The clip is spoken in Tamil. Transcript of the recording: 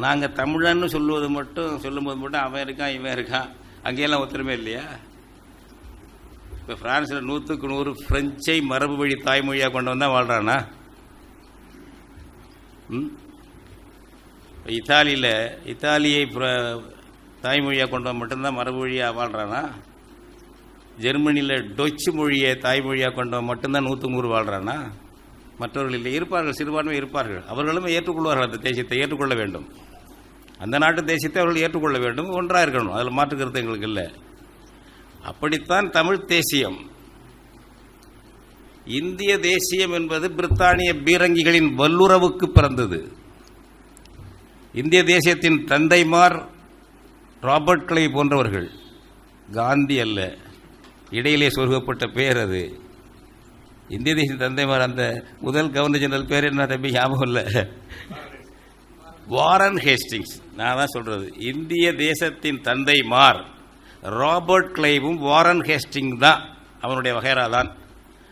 நாங்கள் தமிழன்னு சொல்லும்போது மட்டும் அவன் இருக்கான் இவன் இருக்கான், அங்கேயெல்லாம் ஒத்துருமே இல்லையா? இப்போ பிரான்ஸில் 100க்கு 100 ஃப்ரெஞ்சை மரபு வழி தாய்மொழியாக கொண்டு வந்தால் வாழ்கிறானா? இத்தாலியை தாய்மொழியாக கொண்டு வந்தால் மட்டும்தான் மரபு வழியாக வாழ்கிறானா? ஜெர்மனியில் டொச்சு மொழியை தாய்மொழியாக கொண்டவன் மட்டும்தான் 100க்கு 100 வாழ்கிறானா? மற்றவர்கள் இல்லை, இருப்பார்கள், சிறுபான்மை இருப்பார்கள். அவர்களும் ஏற்றுக்கொள்வார்கள், அந்த தேசியத்தை ஏற்றுக்கொள்ள வேண்டும், அந்த நாட்டு தேசியத்தை அவர்கள் ஏற்றுக்கொள்ள வேண்டும், ஒன்றாக இருக்கணும், அதில் மாற்று கருத்து எங்களுக்கு இல்லை. அப்படித்தான் தமிழ் தேசியம். இந்திய தேசியம் என்பது பிரித்தானிய பீரங்கிகளின் வல்லுறவுக்கு பிறந்தது. இந்திய தேசியத்தின் தந்தைமார் ராபர்ட் கிளை போன்றவர்கள், காந்தி அல்ல. இடையிலே சொருகப்பட்ட பேர் அது. இந்திய தேசிய தந்தைமார், அந்த முதல் கவர்னர் ஜெனரல் பேர் என்ன தம்பி ஞாபகம் இல்லை, வாரன் ஹேஸ்டிங்ஸ். நான் தான் சொல்றது, இந்திய தேசத்தின் தந்தைமார் ராபர்ட் கிளைவும் வாரன் ஹேஸ்டிங் தான் அவனுடைய வகைரா தான்.